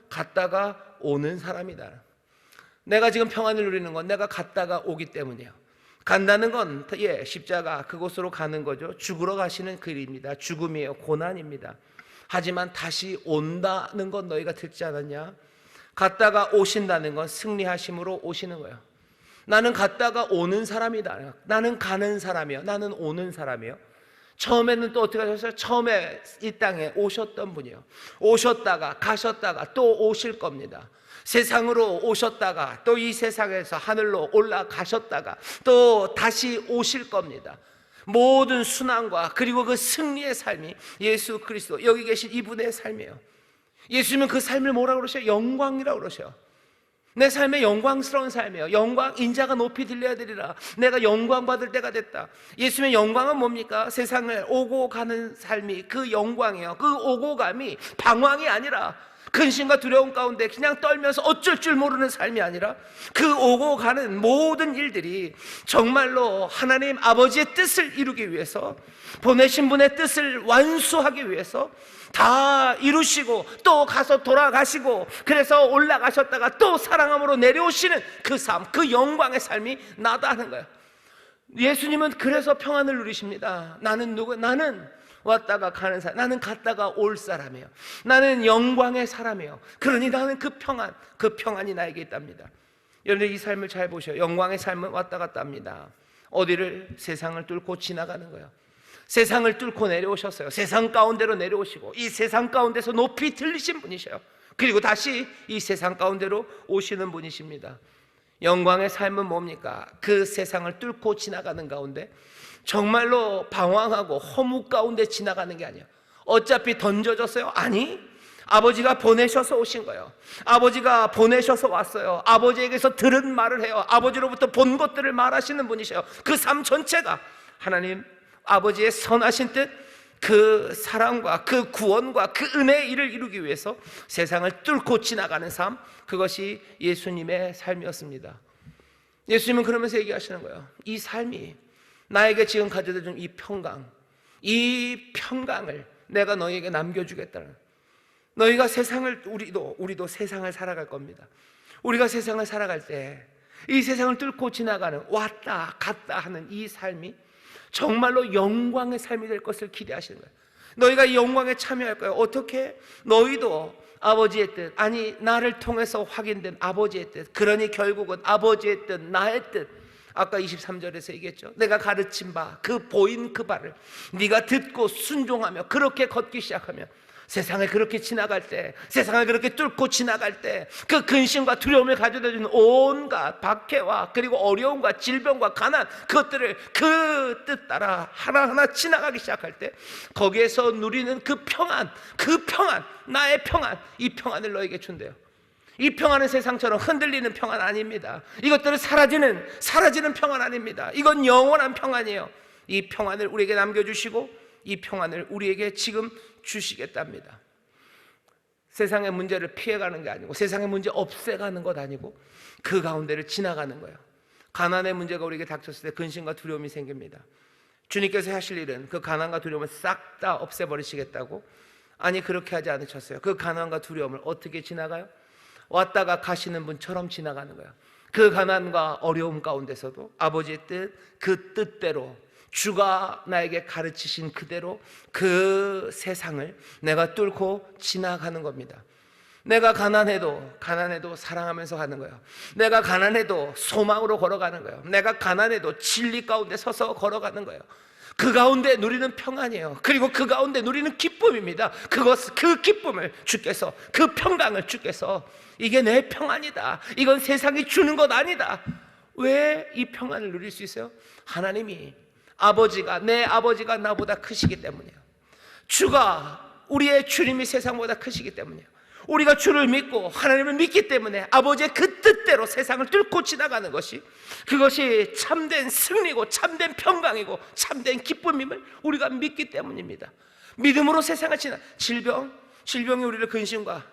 Speaker 1: 갔다가 오는 사람이다. 내가 지금 평안을 누리는 건 내가 갔다가 오기 때문이에요. 간다는 건 십자가, 그곳으로 가는 거죠. 죽으러 가시는 그 일입니다. 죽음이에요. 고난입니다. 하지만 다시 온다는 건 너희가 듣지 않았냐? 갔다가 오신다는 건 승리하심으로 오시는 거예요. 나는 갔다가 오는 사람이다. 나는 가는 사람이에요. 나는 오는 사람이에요. 처음에는 또 어떻게 하셨어요? 처음에 이 땅에 오셨던 분이에요. 오셨다가 가셨다가 또 오실 겁니다. 세상으로 오셨다가 또 이 세상에서 하늘로 올라가셨다가 또 다시 오실 겁니다. 모든 순환과 그리고 그 승리의 삶이 예수 그리스도, 여기 계신 이분의 삶이에요. 예수님은 그 삶을 뭐라고 그러셔요? 영광이라고 그러셔요. 내 삶의 영광스러운 삶이에요. 영광, 인자가 높이 들려야 되리라. 내가 영광 받을 때가 됐다. 예수님의 영광은 뭡니까? 세상을 오고 가는 삶이 그 영광이에요. 그 오고 감이 방황이 아니라, 근심과 두려움 가운데 그냥 떨면서 어쩔 줄 모르는 삶이 아니라, 그 오고 가는 모든 일들이 정말로 하나님 아버지의 뜻을 이루기 위해서, 보내신 분의 뜻을 완수하기 위해서 다 이루시고 또 가서 돌아가시고, 그래서 올라가셨다가 또 사랑함으로 내려오시는 그 삶, 그 영광의 삶이 나다 하는 거예요. 예수님은 그래서 평안을 누리십니다. 나는 왔다가 가는 사람, 나는 갔다가 올 사람이에요. 나는 영광의 사람이에요. 그러니 나는 그 평안이 나에게 있답니다. 여러분들 이 삶을 잘 보셔요. 영광의 삶은 왔다 갔다 합니다. 어디를? 세상을 뚫고 지나가는 거예요. 세상을 뚫고 내려오셨어요. 세상 가운데로 내려오시고 이 세상 가운데서 높이 들리신 분이셔요. 그리고 다시 이 세상 가운데로 오시는 분이십니다. 영광의 삶은 뭡니까? 그 세상을 뚫고 지나가는 가운데 정말로 방황하고 허무 가운데 지나가는 게 아니에요. 어차피 던져졌어요? 아니, 아버지가 보내셔서 오신 거예요. 아버지가 보내셔서 왔어요. 아버지에게서 들은 말을 해요. 아버지로부터 본 것들을 말하시는 분이셔요. 그 삶 전체가 하나님 아버지의 선하신 뜻, 그 사랑과 그 구원과 그 은혜의 일을 이루기 위해서 세상을 뚫고 지나가는 삶, 그것이 예수님의 삶이었습니다. 예수님은 그러면서 얘기하시는 거예요. 이 삶이 나에게 지금 가져다 준 이 평강을 내가 너희에게 남겨주겠다는, 너희가 세상을, 우리도 세상을 살아갈 겁니다. 우리가 세상을 살아갈 때 이 세상을 뚫고 지나가는, 왔다 갔다 하는 이 삶이 정말로 영광의 삶이 될 것을 기대하시는 거예요. 너희가 이 영광에 참여할 거예요. 어떻게? 너희도 아버지의 뜻, 아니 나를 통해서 확인된 아버지의 뜻, 그러니 결국은 아버지의 뜻, 나의 뜻, 아까 23절에서 얘기했죠. 내가 가르친 바, 그 보인 그 바를 네가 듣고 순종하며 그렇게 걷기 시작하면, 세상을 그렇게 지나갈 때, 세상을 그렇게 뚫고 지나갈 때, 그 근심과 두려움을 가져다주는 온갖 박해와 그리고 어려움과 질병과 가난, 그것들을 그 뜻 따라 하나하나 지나가기 시작할 때 거기에서 누리는 그 평안, 나의 평안, 이 평안을 너에게 준대요. 이 평안은 세상처럼 흔들리는 평안 아닙니다. 이것들은 사라지는 평안 아닙니다. 이건 영원한 평안이에요. 이 평안을 우리에게 남겨주시고 이 평안을 우리에게 지금 주시겠답니다. 세상의 문제를 피해가는 게 아니고, 세상의 문제 없애가는 것 아니고, 그 가운데를 지나가는 거예요. 가난의 문제가 우리에게 닥쳤을 때 근심과 두려움이 생깁니다. 주님께서 하실 일은 그 가난과 두려움을 싹 다 없애버리시겠다고? 아니, 그렇게 하지 않으셨어요. 그 가난과 두려움을 어떻게 지나가요? 왔다가 가시는 분처럼 지나가는 거예요. 그 가난과 어려움 가운데서도 아버지의 뜻, 그 뜻대로, 주가 나에게 가르치신 그대로 그 세상을 내가 뚫고 지나가는 겁니다. 내가 가난해도 사랑하면서 가는 거예요. 내가 가난해도 소망으로 걸어가는 거예요. 내가 가난해도 진리 가운데 서서 걸어가는 거예요. 그 가운데 누리는 평안이에요. 그리고 그 가운데 누리는 기쁨입니다. 그 기쁨을 주께서, 그 평강을 주께서, 이게 내 평안이다, 이건 세상이 주는 것 아니다. 왜 이 평안을 누릴 수 있어요? 하나님이, 내 아버지가 나보다 크시기 때문이에요. 우리의 주님이 세상보다 크시기 때문이에요. 우리가 주를 믿고 하나님을 믿기 때문에 아버지의 그 뜻대로 세상을 뚫고 지나가는 것이, 그것이 참된 승리고 참된 평강이고 참된 기쁨임을 우리가 믿기 때문입니다. 믿음으로 세상을 질병이 우리를 근심과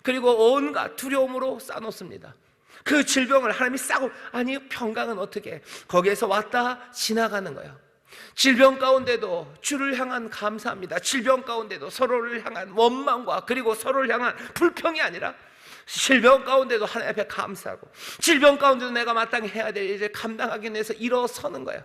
Speaker 1: 그리고 온갖 두려움으로 싸놓습니다. 그 질병을 하나님이 싸고, 아니 평강은 어떻게? 거기에서 왔다 지나가는 거예요. 질병 가운데도 주를 향한 감사합니다. 질병 가운데도 서로를 향한 원망과 그리고 서로를 향한 불평이 아니라, 질병 가운데도 하나님 앞에 감사하고, 질병 가운데도 내가 마땅히 해야 될 일을 감당하기 위해서 일어서는 거예요.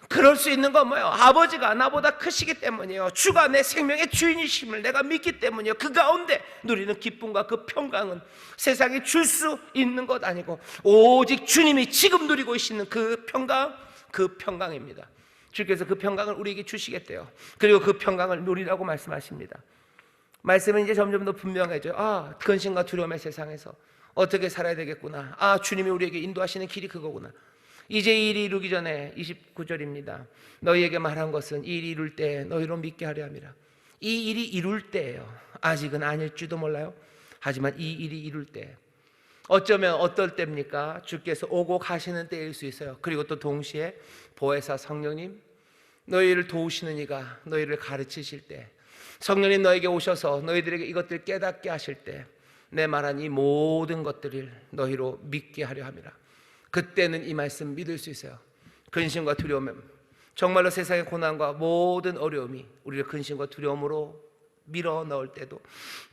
Speaker 1: 그럴 수 있는 건 뭐예요? 아버지가 나보다 크시기 때문이에요. 주가 내 생명의 주인이심을 내가 믿기 때문이에요. 그 가운데 누리는 기쁨과 그 평강은 세상이 줄 수 있는 것 아니고 오직 주님이 지금 누리고 계시는 그 평강입니다. 주께서 그 평강을 우리에게 주시겠대요. 그리고 그 평강을 누리라고 말씀하십니다. 말씀은 이제 점점 더 분명해져요. 근심과 두려움의 세상에서 어떻게 살아야 되겠구나. 주님이 우리에게 인도하시는 길이 그거구나. 이제 이 일이 이루기 전에 29절입니다. 너희에게 말한 것은 이 일이 이룰 때 너희로 믿게 하려 함이라. 이 일이 이룰 때예요. 아직은 아닐지도 몰라요. 하지만 이 일이 이룰 때, 어쩌면 어떨 때입니까? 주께서 오고 가시는 때일 수 있어요. 그리고 또 동시에 보혜사 성령님, 너희를 도우시는 이가 너희를 가르치실 때, 성령님 너에게 오셔서 너희들에게 이것들 깨닫게 하실 때, 내 말한 이 모든 것들을 너희로 믿게 하려 함이라. 그때는 이 말씀 믿을 수 있어요. 근심과 두려움, 정말로 세상의 고난과 모든 어려움이 우리를 근심과 두려움으로 밀어 넣을 때도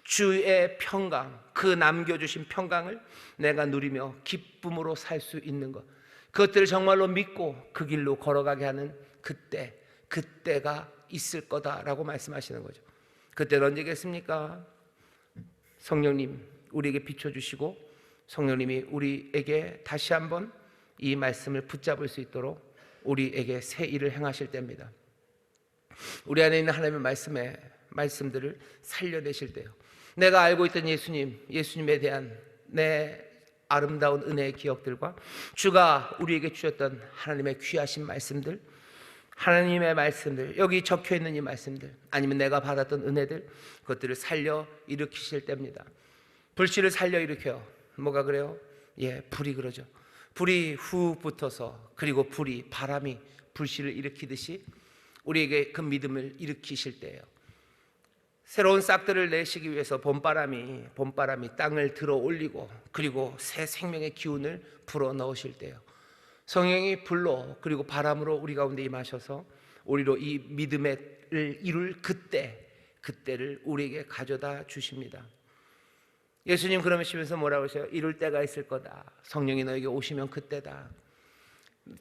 Speaker 1: 주의 평강, 그 남겨주신 평강을 내가 누리며 기쁨으로 살 수 있는 것, 그것들을 정말로 믿고 그 길로 걸어가게 하는 그때가 있을 거다라고 말씀하시는 거죠. 그때는 언제겠습니까? 성령님 우리에게 비춰주시고 성령님이 우리에게 다시 한번 이 말씀을 붙잡을 수 있도록 우리에게 새 일을 행하실 때입니다. 우리 안에 있는 하나님의 말씀들을 살려내실 때요, 내가 알고 있던 예수님에 대한 내 아름다운 은혜의 기억들과 주가 우리에게 주셨던 하나님의 귀하신 말씀들, 하나님의 말씀들, 여기 적혀있는 이 말씀들, 아니면 내가 받았던 은혜들, 그것들을 살려 일으키실 때입니다. 불씨를 살려 일으켜요. 뭐가 그래요? 불이 그러죠. 불이 후 붙어서, 그리고 바람이 불씨를 일으키듯이 우리에게 그 믿음을 일으키실 때예요. 새로운 싹들을 내시기 위해서 봄바람이 땅을 들어 올리고, 그리고 새 생명의 기운을 불어 넣으실 때요, 성령이 불로 그리고 바람으로 우리 가운데 임하셔서 우리로 이 믿음을 이룰 그때를 우리에게 가져다 주십니다. 예수님 그러시면서 뭐라고 하세요? 이룰 때가 있을 거다. 성령이 너에게 오시면 그때다.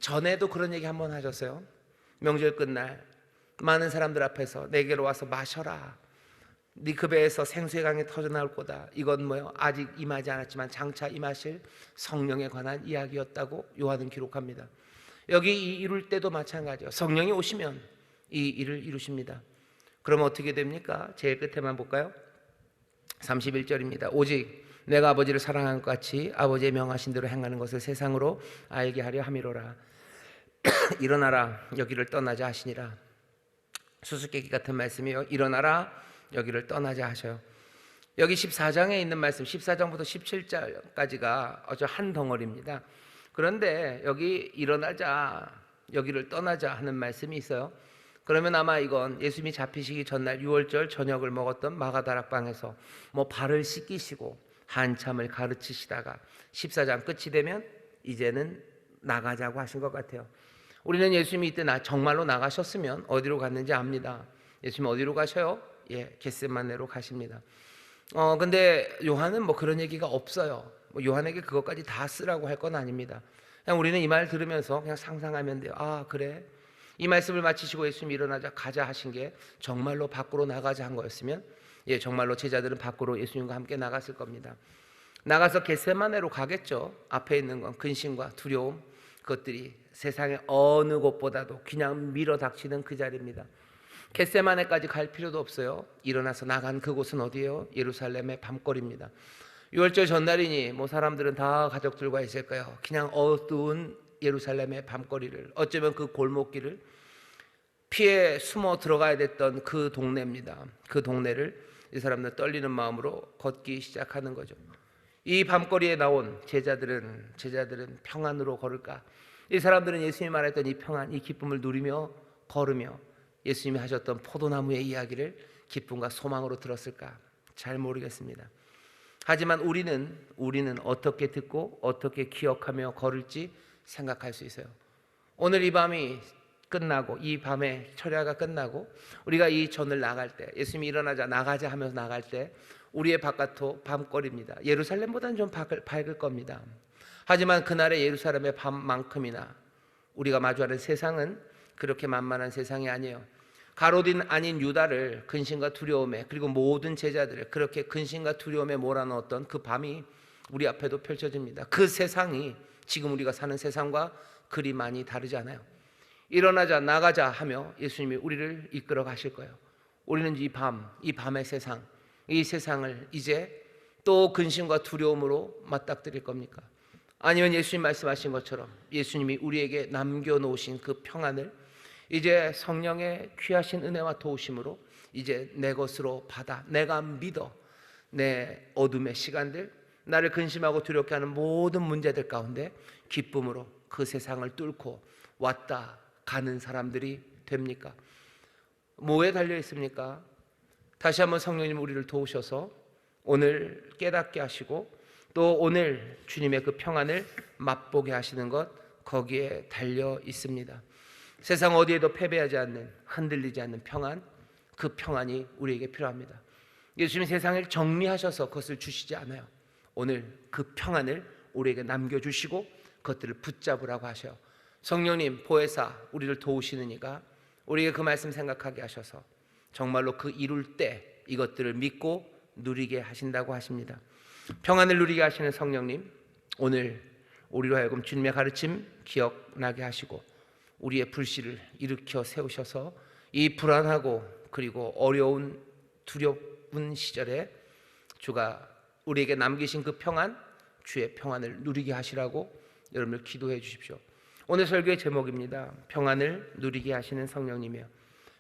Speaker 1: 전에도 그런 얘기 한번 하셨어요. 명절 끝날 많은 사람들 앞에서 내게로 와서 마셔라. 네 그 배에서 생수의 강이 터져 나올 거다. 이건 뭐요? 아직 임하지 않았지만 장차 임하실 성령에 관한 이야기였다고 요한은 기록합니다. 여기 이 이룰 때도 마찬가지예요. 성령이 오시면 이 일을 이루십니다. 그럼 어떻게 됩니까? 제일 끝에만 볼까요? 31절입니다. 오직 내가 아버지를 사랑한 것 같이 아버지의 명하신 대로 행하는 것을 세상으로 알게 하려 함이로라. 일어나라 여기를 떠나자 하시니라. 수수께끼 같은 말씀이요, 일어나라 여기를 떠나자 하셔요. 여기 14장에 있는 말씀, 14장부터 17장까지가 아주 한 덩어리입니다. 그런데 여기 일어나자 여기를 떠나자 하는 말씀이 있어요. 그러면 아마 이건 예수님이 잡히시기 전날 유월절 저녁을 먹었던 마가다락방에서 발을 씻기시고 한참을 가르치시다가 14장 끝이 되면 이제는 나가자고 하신 것 같아요. 우리는 예수님이 이때 정말로 나가셨으면 어디로 갔는지 압니다. 예수님 어디로 가셔요? 겟세마네로 가십니다. 근데 요한은 그런 얘기가 없어요. 요한에게 그것까지 다 쓰라고 할 건 아닙니다. 그냥 우리는 이 말 들으면서 그냥 상상하면 돼요. 아 그래, 이 말씀을 마치시고 예수님이 일어나자 가자 하신 게 정말로 밖으로 나가자 한 거였으면 정말로 제자들은 밖으로 예수님과 함께 나갔을 겁니다. 나가서 겟세마네로 가겠죠. 앞에 있는 건 근심과 두려움, 그것들이 세상의 어느 곳보다도 그냥 밀어닥치는 그 자리입니다. 겟세마네까지 갈 필요도 없어요. 일어나서 나간 그곳은 어디예요? 예루살렘의 밤거리입니다. 유월절 전날이니 사람들은 다 가족들과 있을 거예요. 그냥 어두운 예루살렘의 밤거리를, 어쩌면 그 골목길을 피해 숨어 들어가야 됐던 그 동네입니다. 그 동네를 이 사람들 떨리는 마음으로 걷기 시작하는 거죠. 이 밤거리에 나온 제자들은 평안으로 걸을까? 이 사람들은 예수님이 말했던 이 평안, 이 기쁨을 누리며 걸으며 예수님이 하셨던 포도나무의 이야기를 기쁨과 소망으로 들었을까? 잘 모르겠습니다. 하지만 우리는 어떻게 듣고 어떻게 기억하며 걸을지 생각할 수 있어요. 오늘 이 밤이 끝나고, 이 밤의 철야가 끝나고 우리가 이 전을 나갈 때, 예수님이 일어나자 나가자 하면서 나갈 때 우리의 바깥도 밤거리입니다. 예루살렘보다는 좀 밝을 겁니다. 하지만 그날의 예루살렘의 밤만큼이나 우리가 마주하는 세상은 그렇게 만만한 세상이 아니에요. 가롯인 아닌 유다를 근심과 두려움에, 그리고 모든 제자들을 그렇게 근심과 두려움에 몰아넣었던 그 밤이 우리 앞에도 펼쳐집니다. 그 세상이 지금 우리가 사는 세상과 그리 많이 다르지 않아요. 일어나자 나가자 하며 예수님이 우리를 이끌어 가실 거예요. 우리는 이 밤의 세상, 이 세상을 이제 또 근심과 두려움으로 맞닥뜨릴 겁니까? 아니면 예수님 말씀하신 것처럼 예수님이 우리에게 남겨놓으신 그 평안을 이제 성령의 귀하신 은혜와 도우심으로 이제 내 것으로 받아, 내가 믿어 내 어둠의 시간들, 나를 근심하고 두렵게 하는 모든 문제들 가운데 기쁨으로 그 세상을 뚫고 왔다 가는 사람들이 됩니까? 뭐에 달려 있습니까? 다시 한번 성령님 우리를 도우셔서 오늘 깨닫게 하시고 또 오늘 주님의 그 평안을 맛보게 하시는 것, 거기에 달려 있습니다. 세상 어디에도 패배하지 않는, 흔들리지 않는 평안, 그 평안이 우리에게 필요합니다. 예수님이 세상을 정리하셔서 그것을 주시지 않아요. 오늘 그 평안을 우리에게 남겨주시고 그것들을 붙잡으라고 하셔요. 성령님 보혜사 우리를 도우시는 이가 우리에게 그 말씀 생각하게 하셔서 정말로 그 이룰 때 이것들을 믿고 누리게 하신다고 하십니다. 평안을 누리게 하시는 성령님, 오늘 우리로 하여금 주님의 가르침 기억나게 하시고 우리의 불씨를 일으켜 세우셔서 이 불안하고 그리고 어려운 두려운 시절에 주가 우리에게 남기신 그 평안, 주의 평안을 누리게 하시라고 여러분들 기도해 주십시오. 오늘 설교의 제목입니다. 평안을 누리게 하시는 성령님이요.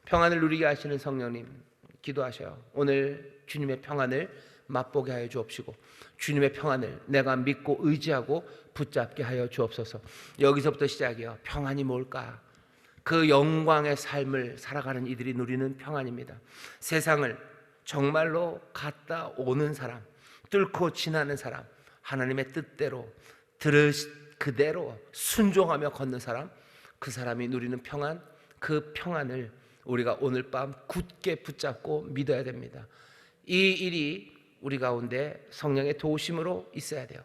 Speaker 1: 평안을 누리게 하시는 성령님 기도하셔요. 오늘 주님의 평안을 맛보게 하여 주옵시고 주님의 평안을 내가 믿고 의지하고 붙잡게 하여 주옵소서. 여기서부터 시작이에요. 평안이 뭘까? 그 영광의 삶을 살아가는 이들이 누리는 평안입니다. 세상을 정말로 갔다 오는 사람, 뚫고 지나는 사람, 하나님의 뜻대로 그대로 순종하며 걷는 사람, 그 사람이 누리는 평안, 그 평안을 우리가 오늘 밤 굳게 붙잡고 믿어야 됩니다. 이 일이 우리 가운데 성령의 도우심으로 있어야 돼요.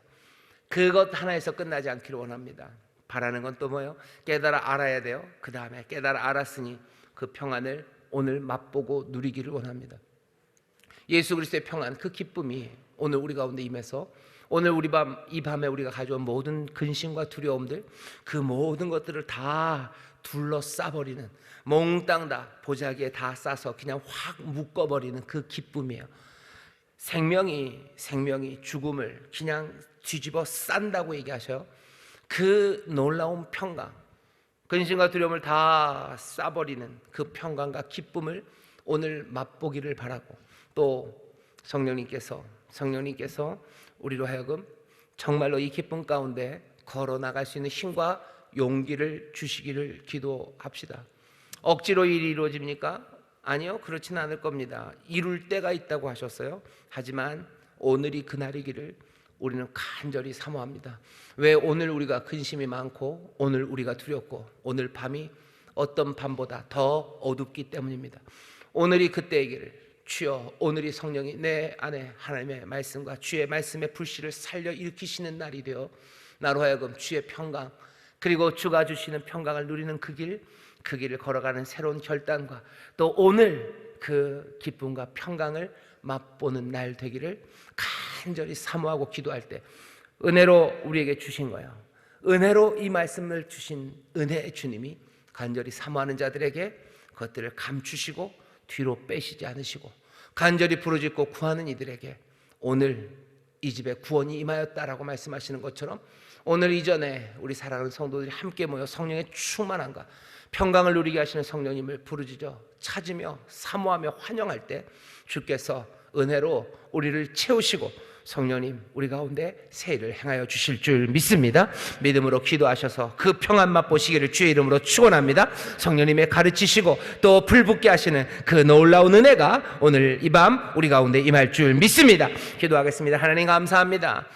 Speaker 1: 그것 하나에서 끝나지 않기를 원합니다. 바라는 건 또 뭐예요? 깨달아 알아야 돼요. 그 다음에 깨달아 알았으니 그 평안을 오늘 맛보고 누리기를 원합니다. 예수 그리스도의 평안, 그 기쁨이 오늘 우리 가운데 임해서 오늘 이 밤에 우리가 가져온 모든 근심과 두려움들, 그 모든 것들을 다 둘러싸버리는, 몽땅 다 보자기에 다 싸서 그냥 확 묶어버리는 그 기쁨이에요. 생명이 죽음을 그냥 뒤집어 싼다고 얘기하셔요. 그 놀라운 평강, 근심과 두려움을 다 싸버리는 그 평강과 기쁨을 오늘 맛보기를 바라고, 또 성령님께서 우리로 하여금 정말로 이 기쁨 가운데 걸어 나갈 수 있는 힘과 용기를 주시기를 기도합시다. 억지로 일이 이루어집니까? 아니요, 그렇지는 않을 겁니다. 이룰 때가 있다고 하셨어요. 하지만 오늘이 그날이기를 우리는 간절히 사모합니다. 왜 오늘 우리가 근심이 많고 오늘 우리가 두렵고 오늘 밤이 어떤 밤보다 더 어둡기 때문입니다. 오늘이 그때이기를 주여, 오늘이 성령이 내 안에 하나님의 말씀과 주의 말씀의 불씨를 살려 일으키시는 날이 되어 나로 하여금 주의 평강, 그리고 주가 주시는 평강을 누리는 그 길을 걸어가는 새로운 결단과 또 오늘 그 기쁨과 평강을 맛보는 날 되기를 간절히 사모하고 기도할 때 은혜로 우리에게 주신 거예요. 은혜로 이 말씀을 주신 은혜의 주님이 간절히 사모하는 자들에게 그것들을 감추시고 뒤로 빼시지 않으시고 간절히 부르짖고 구하는 이들에게 오늘 이 집에 구원이 임하였다라고 말씀하시는 것처럼 오늘 이전에 우리 사랑하는 성도들이 함께 모여 성령의 충만함과 평강을 누리게 하시는 성령님을 부르짖어 찾으며 사모하며 환영할 때 주께서 은혜로 우리를 채우시고 성령님 우리 가운데 새 일을 행하여 주실 줄 믿습니다. 믿음으로 기도하셔서 그 평안 맛보시기를 주의 이름으로 축원합니다. 성령님의 가르치시고 또 불붙게 하시는 그 놀라운 은혜가 오늘 이 밤 우리 가운데 임할 줄 믿습니다. 기도하겠습니다. 하나님 감사합니다.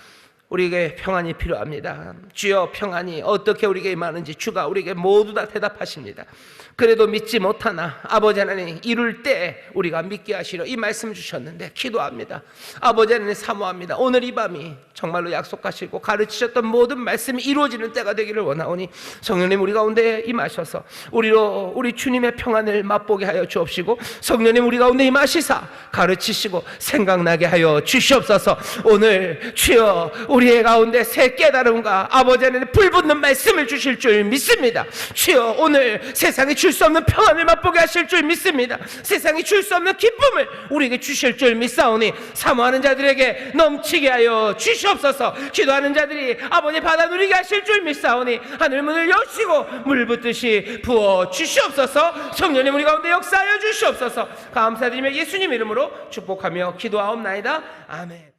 Speaker 1: 우리에게 평안이 필요합니다. 주여, 평안이 어떻게 우리에게 임하는지 주가 우리에게 모두 다 대답하십니다. 그래도 믿지 못하나 아버지 하나님 이룰 때 우리가 믿게 하시려 이 말씀 주셨는데 기도합니다. 아버지 하나님 사모합니다. 오늘 이 밤이 정말로 약속하시고 가르치셨던 모든 말씀이 이루어지는 때가 되기를 원하오니 성령님 우리 가운데 임하셔서 우리 주님의 평안을 맛보게 하여 주옵시고 성령님 우리 가운데 임하시사 가르치시고 생각나게 하여 주시옵소서. 오늘 주여 우리의 가운데 새 깨달음과 아버지 하나님 불붙는 말씀을 주실 줄 믿습니다. 주여 오늘 세상이 줄 수 없는 평안을 맛보게 하실 줄 믿습니다. 세상이 줄 수 없는 기쁨을 우리에게 주실 줄 믿사오니 사모하는 자들에게 넘치게 하여 주시옵소서. 기도하는 자들이 아버지 받아 누리게 하실 줄 믿사오니 하늘 문을 여시고 물 붓듯이 부어 주시옵소서. 성령님 우리 가운데 역사하여 주시옵소서. 감사드리며 예수님 이름으로 축복하며 기도하옵나이다. 아멘.